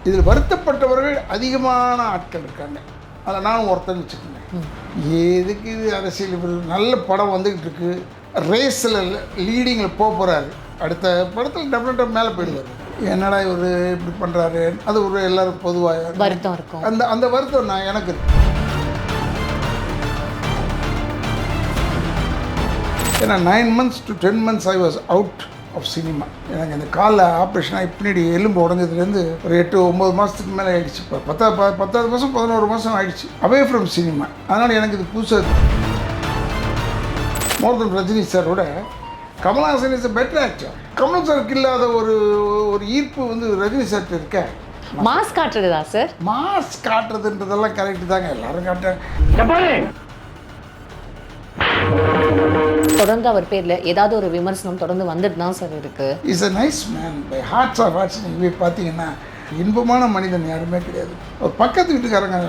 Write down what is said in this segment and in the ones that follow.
இதில் வருத்தப்பட்டவர்கள் அதிகமான ஆட்கள் இருக்காங்க. அதில் நானும் ஒருத்தன் வச்சுக்கோங்க. எதுக்கு இது அரசியல், இவர் நல்ல படம் வந்துக்கிட்டு இருக்கு, ரேஸில் லீடிங்கில் போகிறாரு, அடுத்த படத்தில் டெஃபினட்டாக மேலே போயிடுவார். என்னடா இவர் இப்படி பண்ணுறாரு, அது ஒரு எல்லாருக்கும் பொதுவாக வருத்தம் இருக்கும். அந்த வருத்தம் நான் எனக்கு இருக்கு. ஏன்னா 9 months to 10 months I was out of cinema. எனக்கு இந்த காலில் ஆப்ரேஷன் ஆகி பின்னாடி எலும்பு உடஞ்சதுலேருந்து ஒரு 8-9 மாதத்துக்கு மேலே ஆகிடுச்சு. இப்போ 10 மாதம் 11 மாதம் ஆகிடுச்சு அவே ஃப்ரம் சினிமா. அதனால் எனக்கு இது புதுசாக மோர் தென் ரஜினி சாரோட Kamal Haasan is a better actor. Kamal சாருக்கு இல்லாத ஒரு ஈர்ப்பு வந்து ரஜினி சார்கிட்ட இருக்க. Mass காட்டுறதா sir? மாஸ் காட்டுறதுன்றதெல்லாம் கரெக்டு தாங்க, எல்லாரும் காட்டுறாங்க. தொடர்ந்து அவர் பேரில் ஏதாவது ஒரு விமர்சனம் தொடர்ந்து வந்துட்டு தான் சார் இருக்கு. Is a nice man by hearts of hearts. நீங்கள் பார்த்தீங்கன்னா இன்பமான மனிதன் யாருமே கிடையாது. அவர் பக்கத்து வீட்டுக்காரங்க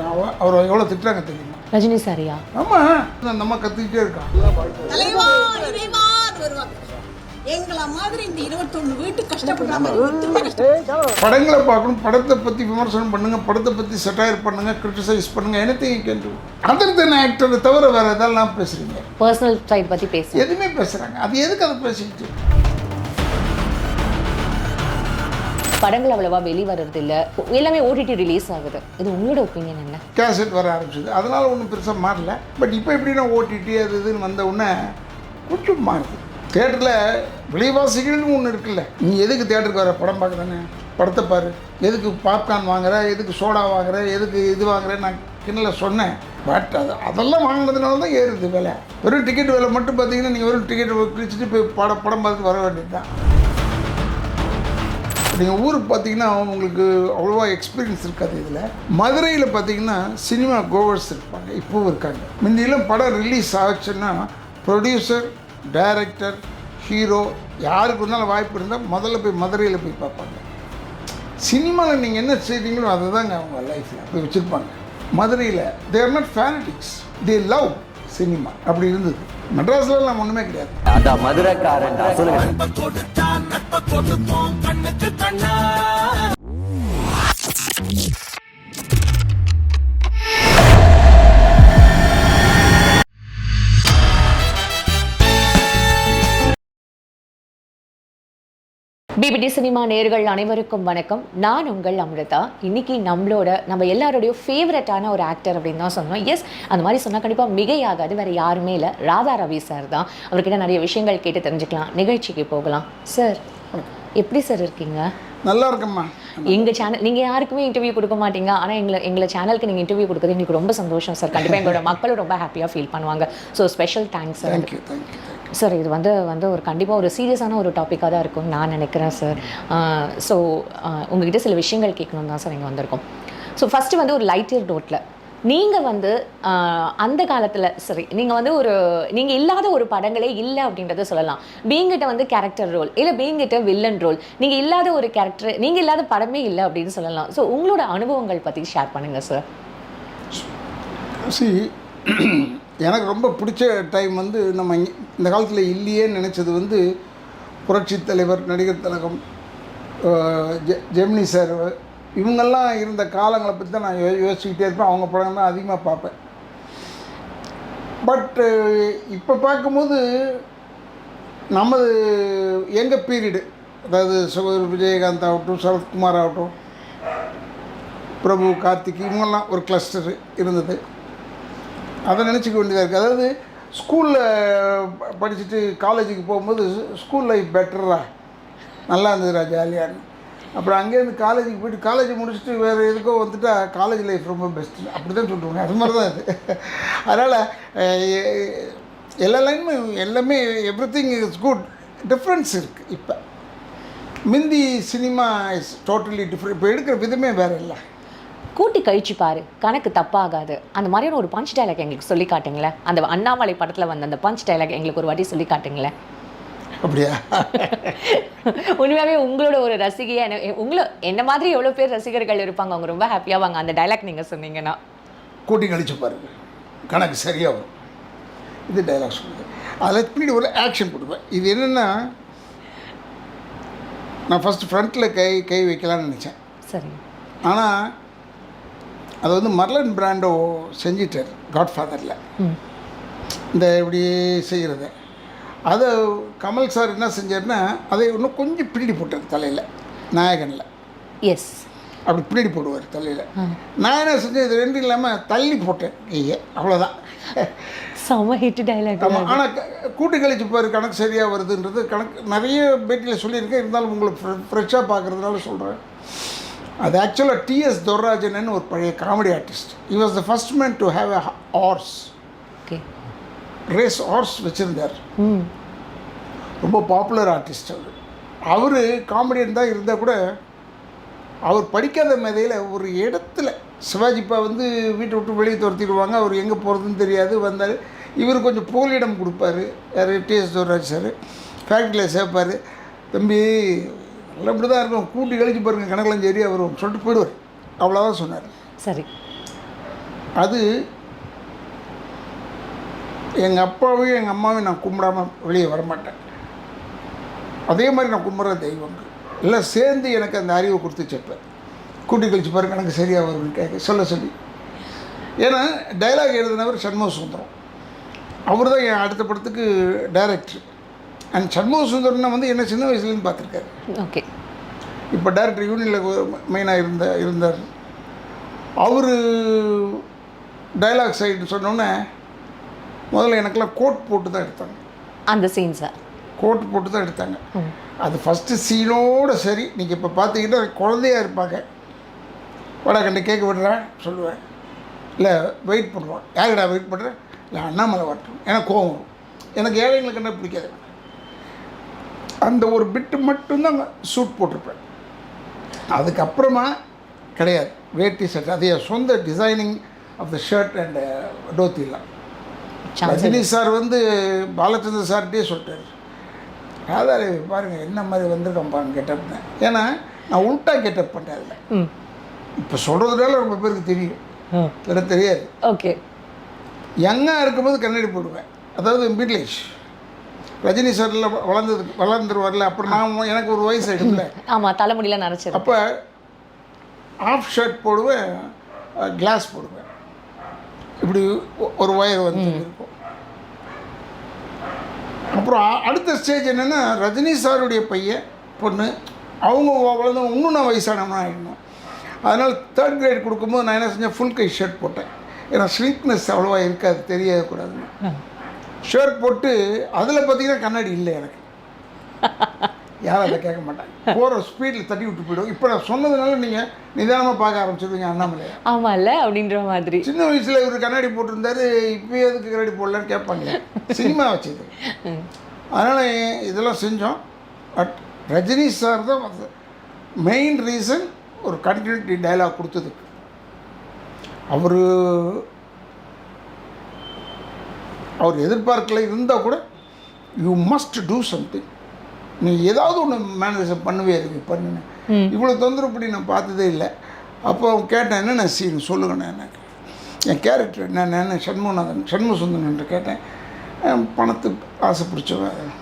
அவர் எவ்வளோ திட்டுறாங்க தெரியுமா? ரஜினி சாரியா? ஆமாம், அந்த அம்மா கற்றுக்கிட்டே இருக்கான். எங்கள மாதிரி இந்த 21 வீட்டு கஷ்டப்படுறாங்க. படங்களை பார்க்கணும், படத்தை பற்றி விமர்சனம் பண்ணுங்க, படத்தை பற்றி செட்டையர் பண்ணுங்க, கிரிட்டிசைஸ் பண்ணுங்க, anything you can do. Other then ஆக்டரை தவிர வேறு எதெல்லாம் பேசுகிறீங்க? பர்சனல் சைட் பற்றி பேச எதுவுமே பேசுகிறாங்க. அது எதுக்கு அதை பேசிக்கிட்டு? படங்கள் அவ்வளவா வெளிவரது இல்லை, எல்லாமே ஓடிடி ரிலீஸ் ஆகுது. இது உங்களோட ஒப்பீனியன் என்ன? கேசட் வர ஆரம்பிச்சது, அதனால் ஒன்றும் பெருசாக மாறல. பட் இப்போ எப்படின்னா ஓடிடி அது இதுன்னு வந்த உடனே கொஞ்சம் மாறுது. தேட்டரில் விலைவாசிகள்னு ஒன்று இருக்குல்ல, நீ எதுக்கு தேட்டருக்கு வர? படம் பார்க்க தானே, படத்தை பாரு. எதுக்கு பாப்கார்ன் வாங்குற, எதுக்கு சோடா வாங்குற, எதுக்கு இது வாங்குற, நான் கிண்ணல சொன்னேன். பட் அதெல்லாம் வாங்கினதுனால தான் ஏறுது விலை. வெறும் டிக்கெட் விலை மட்டும் பார்த்தீங்கன்னா நீங்கள் வெறும் டிக்கெட் கிழிச்சிட்டு போய் படம் பார்த்து வர வேண்டியது தான். நீங்கள் ஊருக்கு பார்த்தீங்கன்னா உங்களுக்கு அவ்வளோவா எக்ஸ்பீரியன்ஸ் இருக்காது. இதில் மதுரையில் பார்த்தீங்கன்னா சினிமா கோவர்ஸ் இருப்பாங்க, இப்போவும் இருக்காங்க. முந்தியெல்லாம் படம் ரிலீஸ் ஆச்சுன்னா ப்ரொடியூசர், டைரக்டர், ஹீரோ யாருக்கு இருந்தாலும் வாய்ப்பு இருந்தால் முதல்ல போய் மதுரையில் போய் பார்ப்பாங்க. சினிமாவில் நீங்கள் என்ன செய்கிறீங்களோ அதை தாங்க அவங்க லைஃப்பில் போய் வச்சுருப்பாங்க. மதுரையில் they are not fanatics, they love cinema. அப்படி இருந்தது. மெட்ராஸ்லாம் ஒன்றுமே கிடையாது. அதான் மதுரைக்காரன் சொல்லுங்க. பிபிடி சினிமா நேயர்கள் அனைவருக்கும் வணக்கம். நான் உங்கள் அமிர்தா. இன்னைக்கு நம்ம எல்லாரோடைய ஃபேவரட்டான ஒரு ஆக்டர் அப்படின்னு தான் சொன்னோம். எஸ், அந்த மாதிரி சொன்னால் கண்டிப்பாக மிகையாகாது. வேறு யாருமே இல்லை, ராதா ரவி சார் தான். அவர்கிட்ட நிறைய விஷயங்கள் கேட்டு தெரிஞ்சுக்கலாம். நிகழ்ச்சிக்கு போகலாம். சார், எப்படி சார் இருக்கீங்க? நல்லா இருக்கம்மா. எங்கள் சேனல் நீங்கள் யாருக்குமே இன்டர்வியூ கொடுக்க மாட்டீங்க, ஆனால் எங்களை சேனலுக்கு நீங்கள் இன்டர்வியூ கொடுக்குறது எங்களுக்கு ரொம்ப சந்தோஷம் சார். கண்டிப்பாக எங்களோட மக்களும் ரொம்ப ஹாப்பியாக ஃபீல் பண்ணுவாங்க. So special thanks sir. Thank you. Sir, இது வந்து ஒரு கண்டிப்பாக ஒரு சீரியஸான ஒரு டாப்பிக்காக தான் இருக்கும்னு நான் நினைக்கிறேன் சார். ஸோ உங்ககிட்ட சில விஷயங்கள் கேட்கணும் தான் சார் இங்கே வந்திருக்கோம். ஸோ ஃபஸ்ட்டு வந்து ஒரு லைட்டர் நோட்டில், நீங்கள் வந்து அந்த காலத்தில் சரி, நீங்கள் இல்லாத ஒரு படங்களே இல்லை அப்படின்றத சொல்லலாம். பீங்கிட்ட வந்து கேரக்டர் ரோல் இல்லை, பீங்கிட்ட வில்லன் ரோல், நீங்கள் இல்லாத ஒரு கேரக்டர், நீங்கள் இல்லாத படமே இல்லை அப்படின்னு சொல்லலாம். ஸோ உங்களோட அனுபவங்கள் பற்றி ஷேர் பண்ணுங்கள் சார். எனக்கு ரொம்ப பிடிச்ச டைம் வந்து நம்ம இந்த காலத்தில் இல்லையேன்னு நினச்சது வந்து புரட்சி தலைவர், நடிகர் திலகம், ஜெமினி சார், இவங்கெல்லாம் இருந்த காலங்களை பற்றி தான் நான் யோசிச்சுக்கிட்டே இருப்பேன். அவங்க படம் தான் அதிகமாக பார்ப்பேன். பட்டு இப்போ பார்க்கும்போது நமது எங்கள் பீரியடு, அதாவது சகோதரர் விஜயகாந்த் ஆகட்டும், சரத்குமார் ஆகட்டும், பிரபு, கார்த்திக், இவங்கெல்லாம் ஒரு கிளஸ்டர் இருந்தது. அதை நினச்சிக்க வேண்டியதாக இருக்குது. அதாவது ஸ்கூலில் படிச்சுட்டு காலேஜுக்கு போகும்போது ஸ்கூல் லைஃப் பெட்டரா, நல்லா இருந்ததுடா ஜாலியான்னு. அப்புறம் அங்கேருந்து காலேஜுக்கு போய்ட்டு காலேஜ் முடிச்சுட்டு வேறு எதுக்கோ வந்துட்டா காலேஜ் லைஃப் ரொம்ப பெஸ்ட்டு, அப்படி தான் சொல்லுவாங்க. அது மாதிரி தான் இது. அதனால் எல்லா லைனுமே எல்லாமே எவ்ரிதிங் இஸ் குட். டிஃப்ரென்ஸ் இருக்குது. இப்போ மிந்தி சினிமா இஸ் டோட்டலி டிஃப்ரெண்ட். இப்போ எடுக்கிற விதமே வேறு இல்லை. கூட்டி கழிச்சு பாரு, கணக்கு தப்பாகாது, அந்த மாதிரியான ஒரு பஞ்ச் டைலாக் எங்களுக்கு சொல்லி காட்டுங்களேன். அந்த அண்ணாமலை படத்தில் வந்த அந்த பஞ்ச் டைலாக் எங்களுக்கு ஒரு வாட்டி சொல்லி காட்டுங்களேன். அப்படியா? உண்மையாகவே உங்களோட ஒரு ரசிகையாக என்ன மாதிரி எவ்வளோ பேர் ரசிகர்கள் இருப்பாங்க, அவங்க ரொம்ப ஹாப்பியாவாங்க அந்த டைலாக் நீங்கள் சொன்னீங்கன்னா. கூட்டி கழிச்சு பாருங்க, கணக்கு சரியாக வரும். இது டைலாக் சொல்லுது. அதில் பின்னாடி ஒரு ஆக்ஷன் கொடுப்பேன். இது என்னென்னா, நான் ஃபஸ்ட்டு ஃப்ரண்ட்டில் கை வைக்கலான்னு நினச்சேன். சரி. ஆனால் அது வந்து மர்லன் பிராண்டோ செஞ்சிட்டார் காட்ஃபாதரில் இந்த இப்படி செய்கிறத. அதை கமல் சார் என்ன செஞ்சார்னா அதை இன்னும் கொஞ்சம் பின்னாடி போட்டார் தலையில், நாயகனில் எஸ் அப்படி பின்னாடி போடுவார் தலையில். நான் என்ன செஞ்சேன், இது ரெண்டும் இல்லாமல் தள்ளி போட்டேன் கையை, அவ்வளோதான். செம ஹிட் டைலாக். ஆமாம். ஆனால் கூட்டு கழிச்சு பாரு கணக்கு சரியாக வருதுன்றது கணக்கு நிறைய பேட்டியில் சொல்லியிருக்கேன். இருந்தாலும் உங்களுக்கு ஃப்ரெஷ்ஷாக பார்க்குறதுனால சொல்கிறேன். அது ஆக்சுவலாக டிஎஸ் துர்ராஜன் ஒரு பழைய comedy artist. he was the first man to have a horse. Okay. Race horse வச்சுருந்தார். ரொம்ப பாப்புலர் ஆர்டிஸ்ட் அவர் காமெடியன் தான் இருந்தால் கூட அவர் படிக்காத மேதையில் ஒரு இடத்துல சிவாஜிப்பா வந்து வீட்டை விட்டு வெளியே துரத்திடுவாங்க. அவர் எங்கே போகிறதுன்னு தெரியாது. வந்தார். இவர் கொஞ்சம் புகலிடம் கொடுப்பார். யார்? TS Durairaj sir. ஃபேக்ட்ரியில் சேர்ப்பார். தம்பி நல்லா இப்படி தான் இருக்கும், கூட்டி கழிச்சு பாருங்கள் கணக்கெல்லாம் சரியாக வரும் சொல்லிட்டு போயிடுவார். அவ்வளோதான் சொன்னார். சரி. அது எங்கள் அப்பாவையும் எங்கள் அம்மாவையும் நான் கும்பிடாமல் வெளியே வரமாட்டேன். அதே மாதிரி நான் கும்பிட்ற தெய்வங்கள் எல்லாம் சேர்ந்து எனக்கு அந்த அறிவை கொடுத்து செப்பேன். கூட்டி கழிச்சு பாருங்க எனக்கு சரியாக வரும்னு கேட்க சொல்லி. ஏன்னா டைலாக் எழுதினவர் சண்முக சுந்தரம். அவர் தான் என் அடுத்த படத்துக்கு டைரக்டர். அண்ட் சண்முக சுந்தரம்னா வந்து என்ன சின்ன வயசுலேருந்து பார்த்துருக்காரு. ஓகே. இப்போ டைரக்டர் யூனியனில் மெயினாக இருந்தார். அவர் டைலாக் சைடு சொன்னோன்னே முதல்ல எனக்கெல்லாம் கோட் போட்டு தான் எடுத்தாங்க. அந்த சீன் சார் கோட் போட்டு தான் எடுத்தாங்க. அது ஃபஸ்ட்டு சீனோடு சரி. நீங்கள் இப்போ பார்த்தீங்கன்னா குழந்தையாக இருப்பாங்க. வடா கண்டு கேட்க விடுறேன் சொல்லுவேன். இல்லை வெயிட் பண்ணுவான். யாருடா வெயிட் பண்ணுறேன்? இல்லை அண்ணாமலை வரட்டும். எனக்கு கோவம் வரும். எனக்கு ஏழைங்களுக்கு என்ன பிடிக்காது. அந்த ஒரு பிட்டு மட்டும்தான் சூட் போட்டிருப்பேன். அதுக்கப்புறமா கிடையாது. வேட்டி ஷர்ட் அது சொந்த designing of the shirt and டோத்திலாம். ரஜினி சார் வந்து பாலச்சந்திர சார்கிட்டே சொல்லிட்டார், ராதாரே பாருங்கள் என்ன மாதிரி வந்திருக்கேன் பாருங்க கெட்டப்னு. ஏன்னா நான் உல்ட்டா கெட்டப் பண்ணேன். அதில் இப்போ சொல்கிறதுனால ரொம்ப பேருக்கு தெரியும், எனக்கு தெரியாது. ஓகே. யங்காக இருக்கும்போது கண்ணாடி போடுவேன். அதாவது மிடில் ஏஜ். ரஜினி சாரில் வளர்ந்துருவார்ல. அப்புறம் நான் எனக்கு ஒரு வயசு ஆகிடும்ல. ஆமாம், தலைமுடியெலாம் நினச்சது. அப்போ ஆஃப் ஷர்ட் போடுவேன், கிளாஸ் போடுவேன். இப்படி ஒரு ஒயர் வந்து இருக்கும். அப்புறம் அடுத்த ஸ்டேஜ் என்னென்னா ரஜினி சாருடைய பையன் பொண்ணு அவங்க வளர்ந்து இன்னும் நான் வயசானவனா ஆகிடணும். அதனால் 3rd கிரேட் கொடுக்கும்போது நான் என்ன செஞ்சேன், ஃபுல் கை ஷர்ட் போட்டேன். ஏன்னா ஸ்லிங்க்னஸ் அவ்வளோவா இருக்காது, தெரியக்கூடாதுன்னு ஷர்ட் போட்டு. அதில் பார்த்தீங்கன்னா கண்ணாடி இல்லை எனக்கு. யாரும் அதை கேட்க மாட்டாங்க. போகிற ஸ்பீடில் தட்டி விட்டு போயிடும். இப்போ நான் சொன்னதுனால நீங்கள் நிதானமாக பார்க்க ஆரம்பிச்சிருவீங்க அண்ணாமலை. ஆமாம் இல்லை அப்படின்ற மாதிரி. சின்ன வயசில் இவர் கண்ணாடி போட்டிருந்தாரு, இப்போ எதுக்கு கண்ணாடி போடலன்னு கேட்பாங்க. சினிமா வச்சது. அதனால் இதெல்லாம் செஞ்சோம். பட் ரஜினி சார் தான் மெயின் ரீசன் ஒரு கண்டினியூட்டி டைலாக் கொடுத்ததுக்கு. அவர் எதிர்பார்க்கல இருந்தால் கூட யூ மஸ்ட் டூ சம்திங். நீ ஏதாவது ஒன்று மேனேஜர் பண்ணுவே இருக்கு பண்ணுன்னு. இவ்வளோ தொந்தரவு பண்ணி நான் பார்த்ததே இல்லை. அப்போ அவங்க கேட்டேன், என்னென்ன சீன் சொல்லுங்கண்ணே. எனக்கு என் கேரக்டர் என்னென்ன சண்முக சுந்தரன் கேட்டேன். பணத்துக்கு ஆசை பிடிச்சவன்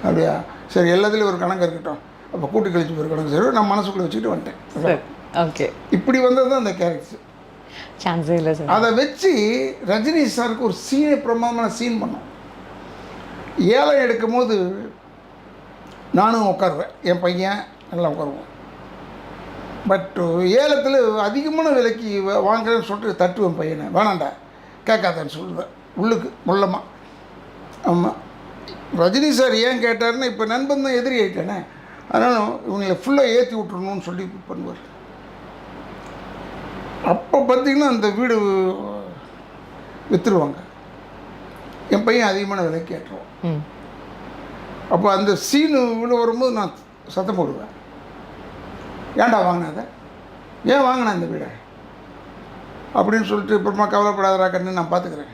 அப்படியா, சரி எல்லாத்துலேயும் ஒரு கணக்கு இருக்கட்டும். அப்போ கூட்டு கழிச்சு ஒரு கணக்கு சரி நான் மனசுக்குள்ளே வச்சுக்கிட்டு வந்துட்டேன். ஓகே. இப்படி வந்தது தான் அந்த கேரக்டர். சான்ஸே இல்லை சார். அதை வச்சு ரஜினி சாருக்கு ஒரு சீனை பிரமாதமான சீன் பண்ணோம். ஏலம் எடுக்கும் போது நானும் உட்காருவேன், என் பையன் நல்லா உட்காருவோம். பட் ஏலத்தில் அதிகமான விலைக்கு வாங்குறேன்னு சொல்லிட்டு தட்டுவேன் பையனை, வேணாண்டா கேட்காதான்னு சொல்லுவேன் உள்ளுக்கு முள்ளமாக. ஆமாம், ரஜினி சார் ஏன் கேட்டாருன்னா இப்போ நண்பன் தான் எதிரி ஆகிட்டேனே, அதனால் இவங்களை ஃபுல்லாக ஏற்றி விட்டுறணும்னு சொல்லி பண்ணுவார். அப்போ பார்த்திங்கன்னா அந்த வீடு விற்றுருவாங்க, என் பையன் அதிகமான விலைக்கு கேட்டுருவோம். அப்போ அந்த சீனு வீடு வரும்போது நான் சத்தம் போடுவேன், ஏன்டா வாங்கினத, ஏன் வாங்கினேன் இந்த வீடை அப்படின்னு சொல்லிட்டு, அப்புறமா கவலைப்படாதரா கண்ணு நான் பார்த்துக்கிறேன்,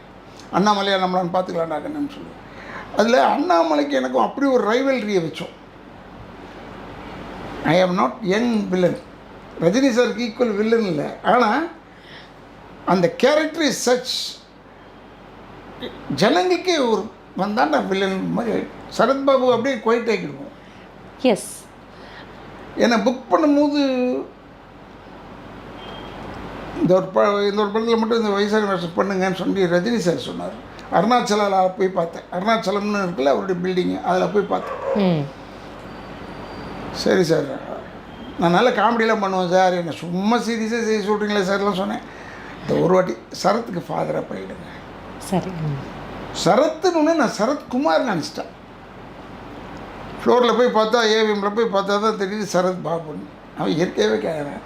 அண்ணாமலையா நம்மளான்னு பார்த்துக்கலாம்டா கண்ணுன்னு சொல்லுவேன். அதில் அண்ணாமலைக்கு எனக்கும் அப்படி ஒரு ரைவல்ரியை வச்சோம். ஐ am not young villain, Rajini சாருக்கு ஈக்குவல் வில்லன் இல்லை, ஆனால் அந்த கேரக்டர் இஸ் சச் ஜனங்களுக்கே ஒரு வந்தாண்டா வில்லன் மாதிரி. சரத்பாபு அப்படியே குவைட் ஆகிடுவோம். எஸ். என்னை புக் பண்ணும்போது இந்த ஒரு படத்தில் மட்டும் இந்த வயசான வேஷம் பண்ணுங்கன்னு சொல்லி ரஜினி சார் சொன்னார். அருணாச்சலாவில் போய் பார்த்தேன். அருணாச்சலம்னு இருக்குல்ல அவருடைய பில்டிங்கு, அதில் போய் பார்த்தேன். ம் சரி சார், நான் நல்ல காமெடியெலாம் பண்ணுவேன் சார், என்ன சும்மா சீரியஸாக செய்ய சொல்கிறீங்களே சார்லாம் சொன்னேன். இந்த ஒரு வாட்டி சரத்துக்கு ஃபாதராக போயிடுங்க. சரி. சரத்துன்னு நான் சரத்குமார் நினச்சிட்டேன். ஃப்ளோரில் போய் பார்த்தா, ஏவிஎம்மில் போய் பார்த்தா தான் தெரியுது சரத் பாபுன்னு. அவன் இயற்கையாகவே கேட்குறேன்.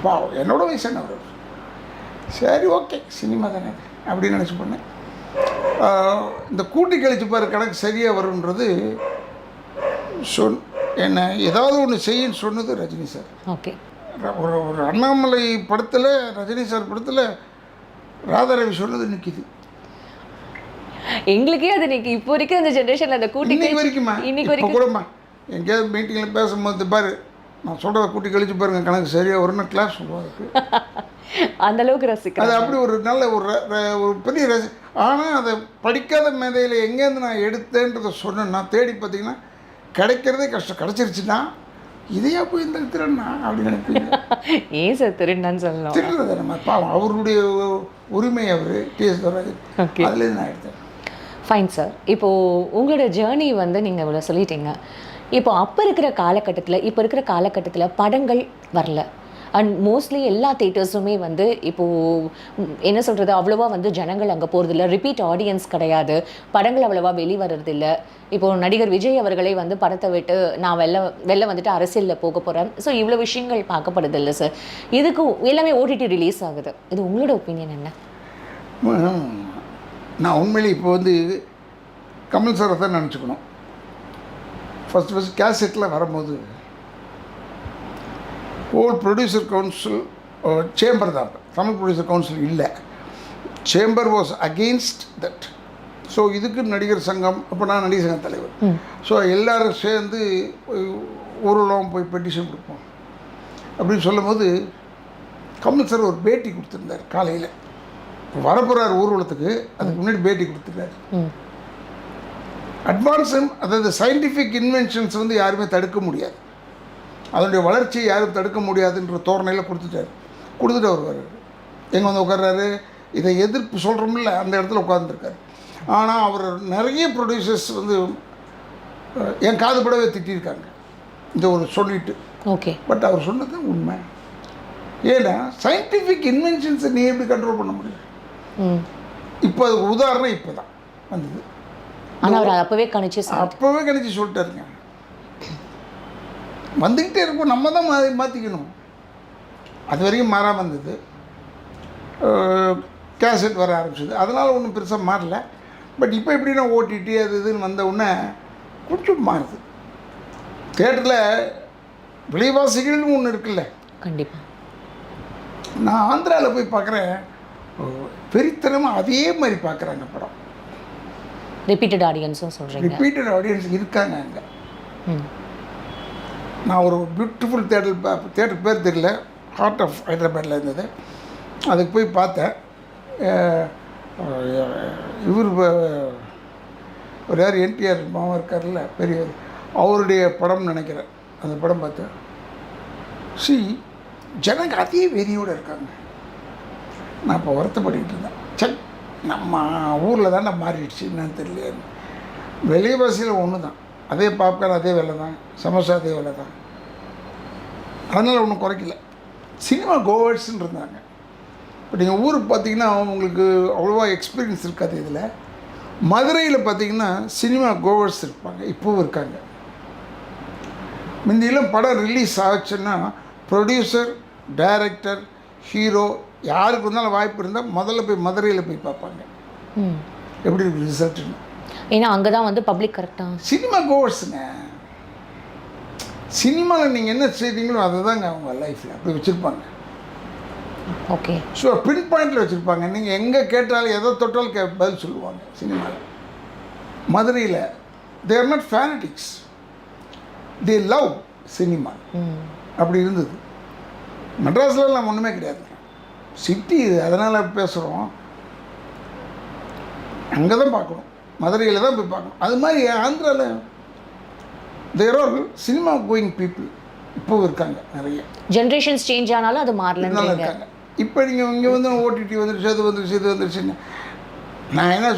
வா, என்னோட வயசானவர். சரி, ஓகே, சினிமா தானே அது அப்படின்னு நினச்சி பண்ணேன். இந்த கூட்டி கழிச்சு பாரு கணக்கு சரியாக வருன்றது என்ன ஏதாவது ஒன்று செய்யின்னு சொன்னது ரஜினி சார். ஓகே. ஒரு அண்ணாமலை படத்தில், ரஜினி சார் படத்தில் ராதாரவி சொன்னது நிற்கிது எங்களுக்கே அது இன்னைக்கு இப்போ வரைக்கும் அந்த ஜென்ரேஷனில் அந்த கூட்டி இன்னைக்கு வரைக்குமா, இன்னைக்கு இப்போ வரைக்கும் கூடமா எங்கேயாவது மீட்டிங்கில் பேசும்போது பாரு நான் சொல்கிறத கூட்டி கழிச்சு பாருங்க கணக்கு சரியாக வரும்னு கிளாஸ் சொல்லுவாருக்கு. அந்த அளவுக்கு ரசிக்கிறேன். அது அப்படி ஒரு நல்ல ஒரு பெரிய ஆனால் அதை படிக்காத மேதையில் எங்கேருந்து நான் எடுத்தேன்றதை சொன்னேன்னா தேடி பார்த்தீங்கன்னா கிடைக்கிறதே கஷ்டம். கிடச்சிருச்சுன்னா இதையா போய் இந்த திருண்ணா அப்படின்னு நினைப்பீங்க. ஏன் சார் திருண்ணான்னு சொல்லலாம்? திருடுறத நம்ம பாவம், அவருடைய உரிமை அவர் டிஎஸ் தவராஜன். ஓகே, அதுலேருந்து நான் எடுத்தேன். Fine sir. இப்போது உங்களோட ஜேர்னி வந்து நீங்கள் இவ்வளோ சொல்லிட்டீங்க. இப்போ அப்போ இருக்கிற காலகட்டத்தில் படங்கள் வரல. அண்ட் மோஸ்ட்லி எல்லா தேட்டர்ஸுமே வந்து இப்போது என்ன சொல்கிறது, அவ்வளோவா வந்து ஜனங்கள் அங்கே போகிறதில்ல. ரிப்பீட் ஆடியன்ஸ் கிடையாது. படங்கள் அவ்வளோவா வெளிவரதில்லை. இப்போது நடிகர் விஜய் அவர்களே வந்து படத்தை விட்டு நான் வெளில வந்துட்டு அரசியலில் போக போகிறேன். ஸோ இவ்வளோ விஷயங்கள் பார்க்கப்படுதில்லை சார். இதுக்கு எல்லாமே ஓடிடி ரிலீஸ் ஆகுது. இது உங்களோட ஒப்பீனியன் என்ன? நான் உண்மையிலே இப்போ வந்து கமல் சாரை தான் நினச்சிக்கணும். ஃபஸ்ட் கேசட்டில் வரும்போது ஹோல் ப்ரொடியூசர் கவுன்சில் சேம்பர் தான். தமிழ் ப்ரொடியூசர் கவுன்சில் இல்லை, chamber was against that. So இதுக்கு நடிகர் சங்கம், அப்போ நான் நடிகர் சங்க தலைவர். ஸோ எல்லோரும் சேர்ந்து ஊர்வலம் போய் பெட்டிஷன் கொடுப்போம் அப்படின்னு சொல்லும்போது கமல் சார் ஒரு பேட்டி கொடுத்துருந்தார். காலையில் வரப்போகிறார் ஊர்வலத்துக்கு, அதுக்கு முன்னாடி பேட்டி கொடுத்துருக்காரு. அட்வான்ஸும், அதாவது சயின்டிஃபிக் இன்வென்ஷன்ஸ் வந்து யாருமே தடுக்க முடியாது, அதனுடைய வளர்ச்சியை யாரும் தடுக்க முடியாதுன்ற தோரணையில் கொடுத்துட்டு அவர் வர்றாரு. எங்கே வந்து உட்கார்றாரு, இதை எதிர்ப்பு சொல்கிறோம்ல அந்த இடத்துல உட்காந்துருக்காரு. ஆனால் அவர் நிறைய ப்ரொடியூசர்ஸ் வந்து என் காதுபடவே திட்டிருக்காங்க இந்த ஒரு சொல்லிட்டு. ஓகே, பட் அவர் சொன்னது உண்மை. ஏன்னா சயின்டிஃபிக் இன்வென்ஷன்ஸை நீ எப்படி கண்ட்ரோல் பண்ண முடியும்? இப்போ அது உதாரணம் இப்போ தான் வந்தது. ஆனால் அவர் அப்போவே கணிச்சு சொல்லிட்டாருங்க. வந்துக்கிட்டே இருக்கும், நம்ம தான் மாற்றிக்கணும். அது வரைக்கும் மாறாமல் வந்தது. கேசட் வர ஆரம்பிச்சது, அதனால் ஒன்றும் பெருசாக மாறல. பட் இப்போ எப்படின்னா ஓடிடி அது இதுன்னு வந்த உடனே கொஞ்சம் மாறுது. தேட்டரில் விலைவாசிகள்னு ஒன்று இருக்குல்ல. கண்டிப்பாக. நான் ஆந்திராவில் போய் பார்க்குறேன், வெறித்தனமாக அதே மாதிரி பார்க்குறாங்க படம். ரிப்பீட்டட் ஆடியன்ஸும் சொல்கிறீங்க. ரிப்பீட்டட் ஆடியன்ஸ் இருக்காங்க அங்கே. நான் ஒரு பியூட்டிஃபுல் தேட்டர் பேர் தெரியல, ஹார்ட் ஆஃப் ஹைதராபாத்தில் இருந்தது. அதுக்கு போய் பார்த்தேன். இவர் ஒரு யார் என்டிஆர் மாமா இருக்கார்ல பெரியவர், அவருடைய படம் நினைக்கிறேன். அந்த படம் பார்த்தேன். ஜனங்க அதே வெறியோடு இருக்காங்க. நான் இப்போ வருத்தப்பட்டுக்கிட்டு இருந்தேன். சரி, நம்ம ஊரில் தானே மாறிடுச்சு, என்னன்னு தெரியல. விலைவாசியில் ஒன்று தான், அதே பாப்கார்ன் அதே விலை தான், சமோசா அதே விலை தான், அதனால் ஒன்றும் குறைக்கல. சினிமா கோவர்ஸ்ன்னு இருந்தாங்க. இப்போ நீங்கள் ஊருக்கு பார்த்தீங்கன்னா உங்களுக்கு அவ்வளோவா எக்ஸ்பீரியன்ஸ் இருக்காது. இதில் மதுரையில் பார்த்தீங்கன்னா சினிமா கோவர்ஸ் இருப்பாங்க, இப்போவும் இருக்காங்க. முந்தியெல்லாம் படம் ரிலீஸ் ஆச்சுன்னா ப்ரொடியூசர், டைரக்டர், ஹீரோ யாருக்கு இருந்தாலும் வாய்ப்பு இருந்தால் முதல்ல போய் மதுரையில் போய் பார்ப்பாங்க எப்படி இருக்கு ரிசல்ட்னு. ஏன்னா அங்கே தான் வந்து பப்ளிக் கரெக்டாக சினிமா கோவர்ஸுங்க. சினிமாவில் நீங்கள் என்ன செய்கிறீங்களோ அதை தாங்க அவங்க லைஃப்பில் அப்படி வச்சுருப்பாங்க. ஓகே, ஸோ பின் பாயிண்டில் வச்சுருப்பாங்க. நீங்கள் எங்கே கேட்டாலும் எதை தொட்டாலும் பதில் சொல்லுவாங்க. சினிமாவில் மதுரையில் they are not fanatics, they love cinema. அப்படி இருந்தது. மெட்ராஸ்லாம் ஒன்றுமே கிடையாது, சிட்டி, அதனால் பேசுகிறோம். அங்கே தான் பார்க்கணும், மதுரையில் தான் போய் பார்க்கணும். அது மாதிரி ஆந்திராவில் there are cinema going people. இப்போவும் இருக்காங்க நிறைய. ஜென்ரேஷன்ஸ் சேஞ்ச் ஆனாலும் அது இருந்தாலும் மாறலன்றீங்க. இருக்காங்க. இப்போ நீங்கள் இங்கே வந்து ஓடிடி வந்துருச்சு, அது வந்துருச்சு, இது வந்துருச்சுன்னு நான் என்ன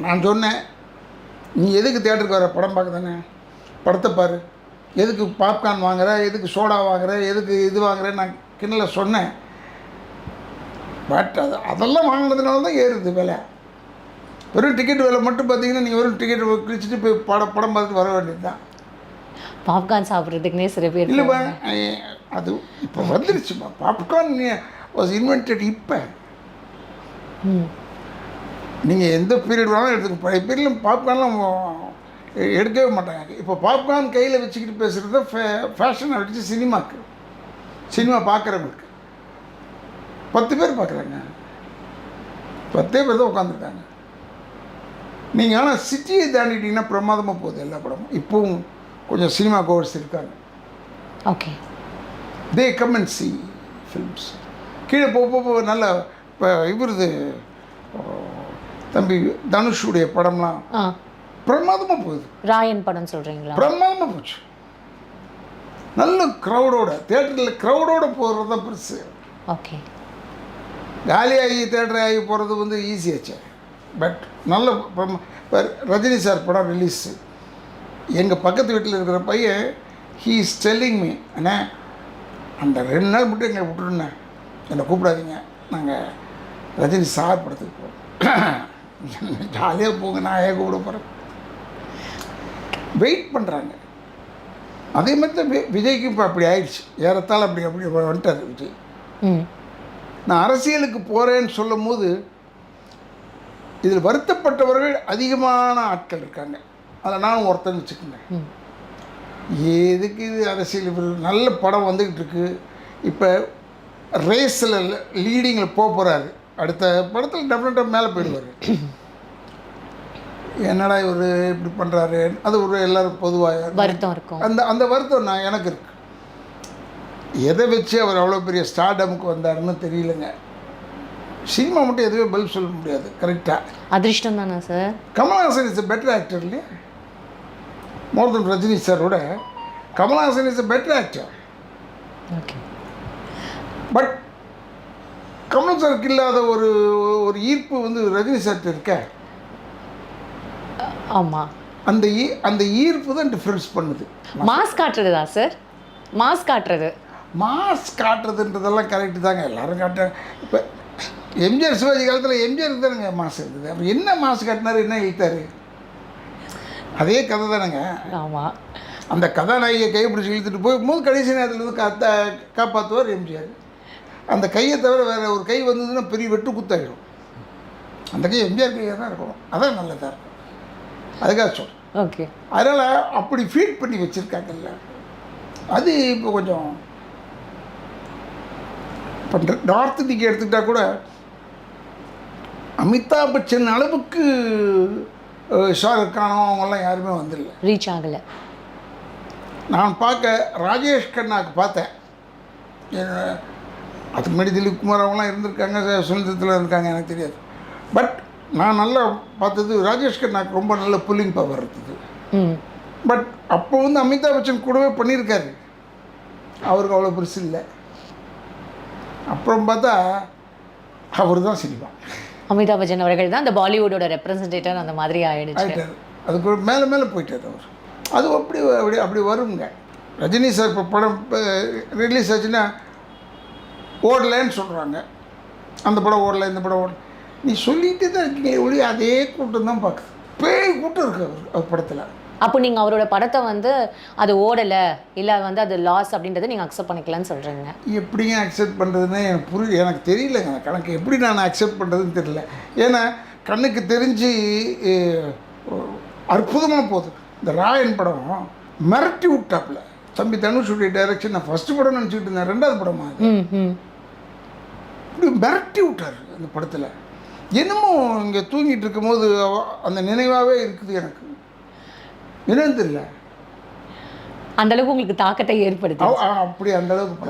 நான் சொன்னேன், நீ எதுக்கு தேட்டருக்கு வர? படம் பார்க்க தானே, படத்தை பாரு. எதுக்கு பாப்கார்ன் வாங்குற, எதுக்கு சோடா வாங்குற, எதுக்கு இது வாங்குறேன்னு நான் கிண்டலில் சொன்னேன். பட் அதெல்லாம் வாங்கினதுனால தான் ஏறுது விலை. வெறும் டிக்கெட் விலை மட்டும் பார்த்தீங்கன்னா நீங்கள் வெறும் டிக்கெட் கிழிச்சிட்டு போய் படம் பார்த்துட்டு வர வேண்டியது தான். பாப்கார்ன் சாப்பிட்றதுக்குனே சில பேர் இல்லைப்பா, அது இப்போ வந்துருச்சுப்பா. பாப்கார்ன் வாஸ் இன்வென்டட் இப்போ. நீங்கள் எந்த பீரியட் வேணாலும் எடுத்துக்க. பழைய பீரியடில் பாப்கார்ன்லாம் எடுக்கவே மாட்டாங்க. இப்போ பாப்கார்ன் கையில் வச்சுக்கிட்டு பேசுகிறது ஃபேஷன் அடிச்சு சினிமாவுக்கு, சினிமா பார்க்குறவங்களுக்கு 10 பேர் பார்க்குறாங்க, 10 பேர் தான் உட்காந்துருக்காங்க. நீங்கள் ஆனால் சிட்டியை தாண்டிட்டிங்கன்னா பிரமாதமாக போகுது எல்லா படமும். இப்போவும் கொஞ்சம் சினிமா கோர்ஸ் இருக்காங்க. Okay, they come and C films. கீழே போக நல்ல இப்போ இவருது தம்பி தனுஷுடைய படம்லாம் பிரமாதமாக போகுது. ராயன் படம் சொல்கிறீங்களா? பிரமாதமாக போச்சு. நல்ல க்ரௌடோட, தேட்டரில் க்ரௌடோட போகிறது தான் பெருசு. ஓகே, காலியாகி தேட்டர் ஆகி போகிறது வந்து ஈஸியாச்சு. பட் நல்ல இப்போ ரஜினி சார் படம் ரிலீஸு, எங்கள் பக்கத்து வீட்டில் இருக்கிற பையன் ஹீ இஸ் டெல்லிங் மீ, அண்ணே அந்த 2 நாள் மட்டும் எங்களை விட்டுருண்ணே, என்னை கூப்பிடாதீங்க, நாங்கள் ரஜினி சார் படத்துக்கு போகிறோம். ஜாலியாக போங்க, நான் ஏன் கூப்பிட போகிறேன். வெயிட் பண்ணுறாங்க. அதே மாதிரி தான் விஜய்க்கு இப்போ அப்படி ஆயிடுச்சு, ஏறத்தால் அப்படி வந்துட்டார் விஜய். நான் அரசியலுக்கு போகிறேன்னு சொல்லும் போது இதில் வருத்தப்பட்டவர்கள் அதிகமான ஆட்கள் இருக்காங்க. அதில் நானும் ஒருத்தன் வச்சுக்கோங்க. எதுக்கு இது அரசியல்? இவர் நல்ல படம் வந்துக்கிட்டு இருக்கு. இப்போ ரேஸில் லீடிங்கில் போகிறாரு. அடுத்த படத்தில் டெஃபினட்டாக மேலே போயிடுவார். என்னடா இவர் இப்படி பண்ணுறாரு, அது ஒரு எல்லோரும் பொதுவாக வருத்தம் இருக்கும். அந்த வருத்தம் எனக்கு இருக்கு. எதை வச்சு அவர் அவ்வளோ பெரிய ஸ்டார்டமுக்கு வந்தாருன்னு தெரியலங்க. சினிமா மட்டும் எதுவே பதில் சொல்ல முடியாது. கரெக்டாக அதிர்ஷ்டம் தானே sir? Kamal Haasan is a better actor இல்லையா? மோர் தென் ரஜினி சாரோட Kamal Haasan is a better actor. Okay, but Kamal சாருக்கு இல்லாத ஒரு ஈர்ப்பு வந்து ரஜினி சார்ட்டு இருக்க. ஆமாம், அந்த ஈர்ப்பு தான் டிஃப்ரென்ஸ் பண்ணுது. மாஸ் காட்டுறது தான் சார். மாஸ் காட்டுறதுன்றதெல்லாம் கரெக்டு தாங்க, எல்லோரும் காட்டுறாங்க. இப்போ எம்ஜிஆர் சிவாஜி காலத்தில் எம்ஜிஆருக்கு தானுங்க மாஸ் இருந்தது. அப்புறம் என்ன மாஸ் காட்டினார், என்ன இழுத்தார்? அதே கதை தானேங்க. ஆமாம், அந்த கதாநாயகியை கைப்பிடிச்சி இழுத்துட்டு போகும்போது கடைசி நேரத்தில் வந்து காப்பாற்றுவார் எம்ஜிஆர். அந்த கையை தவிர வேறு ஒரு கை வந்ததுன்னா பெரிய வெட்டு குத்தாயிடும். அந்த கை எம்ஜிஆர் கையாக தான் இருக்கணும். அதான் நல்லதாக இருக்கும். அதுக்காக சொல்கிறேன். ஓகே, அதனால் அப்படி ஃபீட் பண்ணி வச்சுருக்காங்கல்ல, அது இப்போ கொஞ்சம் பண்ணுற. நார்த் இந்திக்கு எடுத்துக்கிட்டால் கூட அமிதாப் பச்சன் அளவுக்கு ஷாருக் கானோ அவங்கெல்லாம் யாருமே வந்துடல, ரீச் ஆகலை. நான் பார்க்க ராஜேஷ் கண்ணாக்கு பார்த்தேன். அதுக்கு முன்னாடி திலீப் குமார் அவங்களாம் இருந்திருக்காங்க, சுனிதத்தில் இருக்காங்க, எனக்கு தெரியாது. பட் நான் நல்லா பார்த்தது ராஜேஷ் கண்ணாக்கு ரொம்ப நல்ல புல்லிங் பவர் இருந்தது. பட் அப்போ வந்து அமிதாப் பச்சன் கூடவே பண்ணியிருக்காரு, அவருக்கு அவ்வளோ பெருசு இல்லை. அப்புறம் பார்த்தா அவர் தான் சினிமா. அமிதாப் பச்சன் அவர்கள் தான் அந்த பாலிவுட்டோட ரெப்ரசன்டேட்டர், அந்த மாதிரி ஆகிடுச்சு. அதுக்கு மேலே போயிட்டார் அவர். அது அப்படி வருங்க. ரஜினி சார் இப்போ படம் ரிலீஸ் ஆச்சுன்னா ஓடலைன்னு சொல்கிறாங்க, அந்த படம் ஓடலை, இந்த படம் ஓடலை. நீ சொல்லிகிட்டே தான் இருக்கீங்க ஒளி, அதே கூட்டம் தான் பார்க்குது. பேய் கூட்டம் இருக்கு அவர் படத்தில். அப்போ நீங்கள் அவரோட படத்தை வந்து அது ஓடலை, இல்லை வந்து அது லாஸ் அப்படின்றத நீங்கள் அக்செப்ட் பண்ணிக்கலான்னு சொல்கிறீங்க. எப்படிங்க அக்செப்ட் பண்ணுறதுன்னு எனக்கு தெரியலங்க. அந்த கணக்கு எப்படி நான் அக்செப்ட் பண்ணுறதுன்னு தெரியல. ஏன்னா கண்ணுக்கு தெரிஞ்சு அற்புதமாக போகுது. இந்த ராயன் படம் மிரட்டி விட்டாப்புல. தம்பி தனுஷுடைய டைரக்ஷன். நான் ஃபஸ்ட்டு படம் நினச்சிக்கிட்டு இருந்தேன், 2வது படமா இப்படி மிரட்டி விட்டார் அந்த படத்தில். என்னமோ இங்கே தூங்கிட்டு இருக்கும்போது அந்த நினைவாகவே இருக்குது எனக்கு. என்னன்னு தெரியல, அந்தளவுக்கு உங்களுக்கு தாக்கத்தை ஏற்படுது. அப்படி அந்தளவுக்கு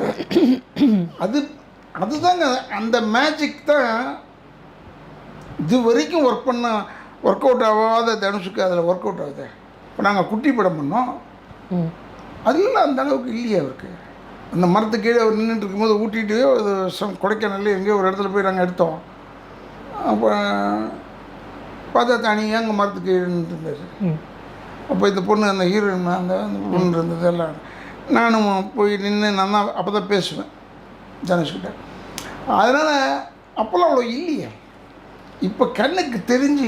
அதுதாங்க அந்த மேஜிக் தான். இது வரைக்கும் ஒர்க் அவுட் ஆகாத தனுஷுக்கு அதில் ஒர்க் அவுட் ஆகுது. இப்போ நாங்கள் குட்டி படம் பண்ணோம், அதெல்லாம் அந்த அளவுக்கு இல்லையே அவருக்கு. அந்த மரத்துக்கு கீழே அவர் நின்றுட்டு இருக்கும்போது ஊட்டிட்டு அது கொடைக்கானல்ல எங்கேயோ ஒரு இடத்துல போய் நாங்கள் எடுத்தோம். அப்போ பார்த்தா தனியாக அங்கே மரத்துக்கு கீழே நின்றுட்டு இருந்தார். அப்போ இந்த பொண்ணு அந்த ஹீரோயின் அந்த பொண்ணு இருந்தது எல்லாம் நானும் போய் நின்று நான் தான் அப்போ தான் பேசுவேன் தனுஷ்கிட்ட. அதனால் அப்போல்லாம் அவ்வளோ இல்லையே. இப்போ கண்ணுக்கு தெரிஞ்சு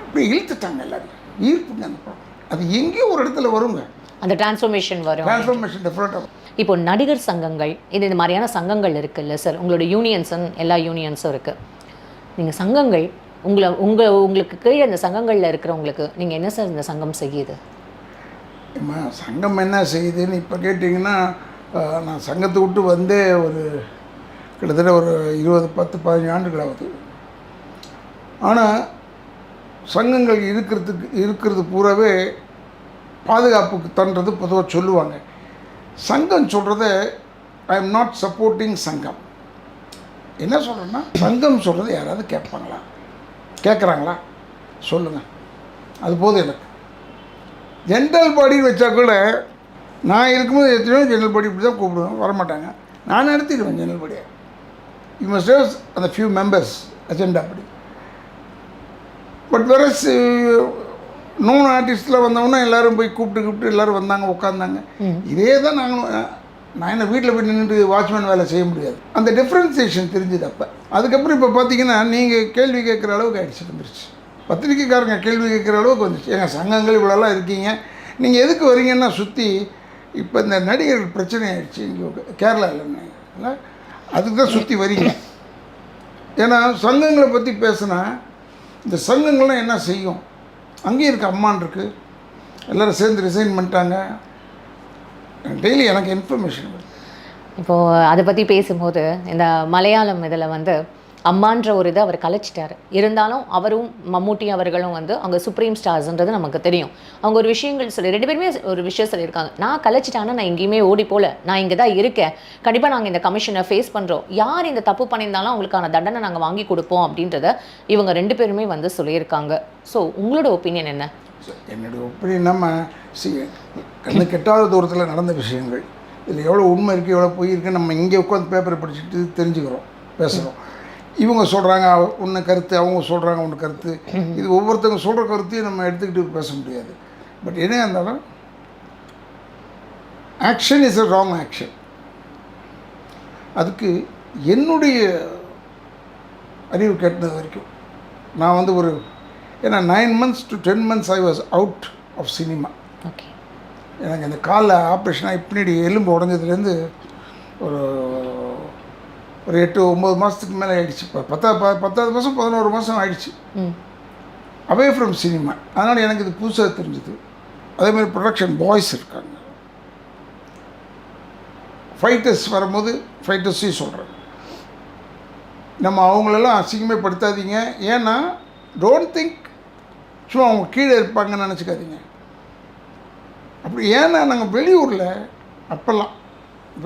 இப்படி இழுத்துட்டாங்க எல்லாரும். ஈர்ப்புங்க அந்த படம். அது எங்கேயோ ஒரு இடத்துல வருங்க, அந்த டிரான்ஸ்ஃபர்மேஷன் வரும். டிரான்ஸ்ஃபர்மேஷன் டிஃப்ரெண்ட்டாக. இப்போ நடிகர் சங்கங்கள் இந்த மாதிரியான சங்கங்கள் இருக்குல்ல சார், உங்களோட யூனியன்ஸும் எல்லா யூனியன்ஸும் இருக்குது. நீங்கள் சங்கங்கள் உங்களுக்கு கீழே இந்த சங்கங்களில் இருக்கிறவங்களுக்கு நீங்கள் என்ன சார் இந்த சங்கம் செய்யுது? சங்கம் என்ன செய்யுதுன்னு இப்போ கேட்டிங்கன்னா, நான் சங்கத்தை விட்டு வந்தே ஒரு கிட்டத்தட்ட ஒரு 10-15 ஆண்டுகள் ஆகுது. ஆனால் சங்கங்கள் இருக்கிறது பூராவே பாதுகாப்புக்கு தன்றது பொதுவாக சொல்லுவாங்க. சங்கம் சொல்கிறத ஐ எம் நாட் சப்போர்ட்டிங் சங்கம். என்ன சொல்கிறேன்னா, சங்கம் சொல்கிறத யாராவது கேட்பாங்களா? கேட்குறாங்களா? சொல்லுங்கள். அது போதும் எனக்கு. ஜென்ரல் பாடின்னு வச்சா கூட நான் இருக்கும்போது எத்தனையோ ஜென்ரல் பாடி இப்படி தான் கூப்பிடுவேன், வரமாட்டாங்க. நான் நடத்திடுவேன் ஜென்ரல் பாடியை. யூ மஸ்ட் ஹேவ் அந்த ஃபியூ மெம்பர்ஸ் அஜெண்டா அப்படி. பட் வேற நோன் ஆர்டிஸ்டில் வந்தவொன்னே எல்லோரும் போய் கூப்பிட்டு எல்லோரும் வந்தாங்க, உட்காந்தாங்க. இதே தான் நான் என்ன வீட்டில் போய் நின்றுட்டு வாட்ச்மேன் வேலை செய்ய முடியாது. அந்த டிஃப்ரென்சியேஷன் தெரிஞ்சுது அப்போ. அதுக்கப்புறம் இப்போ பார்த்தீங்கன்னா நீங்கள் கேள்வி கேட்குற அளவுக்கு ஆகிடுச்சு, வந்துருச்சு. பத்திரிக்கைக்காரங்க கேள்வி கேட்குற அளவுக்கு வந்துச்சு. ஏங்க சங்கங்கள் இவ்வளோலாம் இருக்கீங்க, நீங்கள் எதுக்கு வரீங்கன்னா சுற்றி இப்போ இந்த நடிகர்கள் பிரச்சனை ஆகிடுச்சு இங்கே கேரளாவில் இல்லை, அதுக்கு தான் சுற்றி வரீங்க. ஏன்னா சங்கங்களை பற்றி பேசுனா இந்த சங்கங்கள்லாம் என்ன செய்யும்? அங்கேயும் இருக்குது, அம்மான் இருக்குது, எல்லோரும் சேர்ந்து ரிசைன் பண்ணிட்டாங்க. டெய்லி எனக்கு இன்ஃபர்மேஷன் வருது. இப்போது அதை பற்றி பேசும்போது இந்த மலையாளம் இதில் அம்மான்ற ஒரு இதை அவர் கலைச்சிட்டார். இருந்தாலும் அவரும் மம்மூட்டி அவர்களும் அங்கே சுப்ரீம் ஸ்டார்ஸ்ன்றது நமக்கு தெரியும். அவங்க ஒரு விஷயங்கள் ரெண்டு பேருமே ஒரு விஷயம் சொல்லியிருக்காங்க. நான் கலைச்சிட்டானா நான் எங்கேயுமே ஓடி போகல, நான் இங்கே தான் இருக்கேன், கண்டிப்பாக நாங்கள் இந்த கமிஷனை ஃபேஸ் பண்ணுறோம், யார் இந்த தப்பு பண்ணியிருந்தாலும் அவங்களுக்கான தண்டனை நாங்கள் வாங்கி கொடுப்போம் அப்படின்றத இவங்க ரெண்டு பேருமே சொல்லியிருக்காங்க. ஸோ உங்களோட ஒப்பீனியன் என்ன? என்னுடைய ஒப்பீனியன் நம்ம கண்ணு கெட்டாத தூரத்தில் நடந்த விஷயங்கள், இதில் எவ்வளோ உண்மை இருக்குது எவ்வளோ பொய் இருக்குன்னு நம்ம இங்கே உட்காந்து பேப்பரை படிச்சுட்டு தெரிஞ்சுக்கிறோம், பேசுகிறோம். இவங்க சொல்கிறாங்க ஒன்று கருத்து, அவங்க சொல்கிறாங்க ஒன்று கருத்து. இது ஒவ்வொருத்தவங்க சொல்கிற கருத்தையும் நம்ம எடுத்துக்கிட்டு பேச முடியாது. பட் என்ன இருந்தாலும் action is a wrong action. அதுக்கு என்னுடைய அறிவு கேட்டது வரைக்கும் நான் ஒரு ஏன்னா 9 months to 10 months I was out of cinema. Okay. எனக்கு இந்த காலில் ஆப்ரேஷனாக பின்னாடி எலும்பு உடஞ்சதுலேருந்து ஒரு 8-9 மாதத்துக்கு மேலே ஆகிடுச்சு. இப்போ 10வது மாதம் 11 மாதம் ஆகிடுச்சு அவே ஃப்ரம் சினிமா. அதனால் எனக்கு இது புதுசாக தெரிஞ்சுது. அதேமாதிரி ப்ரொடக்ஷன் பாய்ஸ் இருக்காங்க, ஃபைட்டர்ஸ் வரும்போது ஃபைட்டர்ஸையும் சொல்கிறேன், நம்ம அவங்களெல்லாம் அசிங்கமே படுத்தாதீங்க. ஏன்னா டோன்ட் திங்க் சும்மா அவங்க கீழே இருப்பாங்கன்னு நினச்சிக்காதீங்க. அப்படி ஏன்னா நாங்கள் வெளியூரில் அப்போல்லாம்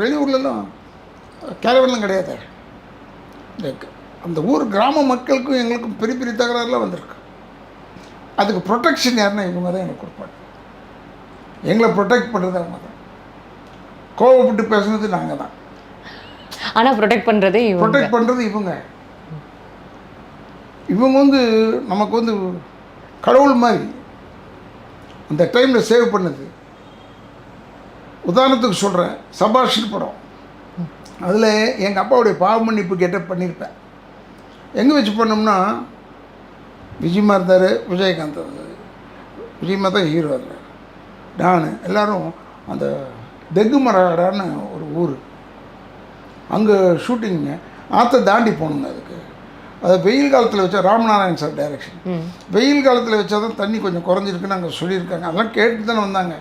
வெளியூர்லலாம் கேரவன்லாம் கிடையாது. அந்த ஊர் கிராம மக்களுக்கும் எங்களுக்கும் பெரிய பெரிய தகராறுலாம் வந்திருக்கு. அதுக்கு ப்ரொடெக்ஷன் யாருன்னா இவங்க தான் எனக்கு கொடுப்பாங்க. எங்களை ப்ரொடெக்ட் பண்ணுறது அவங்க தான். கோவப்பட்டு பேசுனது நாங்கள் தான். ஆனால் ப்ரொடெக்ட் பண்ணுறது இவங்க. இவங்க நமக்கு கடவுள் மாதிரி அந்த டைமில் சேவ் பண்ணது. உதாரணத்துக்கு சொல்கிறேன், சபாஷின் படம், அதில் எங்கள் அப்பாவுடைய பாவ மன்னிப்பு கேட்ட பண்ணியிருப்பேன். எங்கே வச்சு பண்ணோம்னா விஜயமா இருந்தார், விஜயகாந்த் இருந்தார். விஜயமா தான் ஹீரோ அதில். நான் எல்லோரும் அந்த தெங்குமராடான்னு ஒரு ஊர், அங்கே ஷூட்டிங்க ஆற்றை தாண்டி போகணுங்க. அதுக்கு அதை வெயில் காலத்தில் வச்சா, ராமநாராயண் சார் டைரக்ஷன், வெயில் காலத்தில் வச்சா தான் தண்ணி கொஞ்சம் குறைஞ்சிருக்குன்னு அங்கே சொல்லியிருக்காங்க. அதெல்லாம் கேட்டு தானே வந்தாங்க.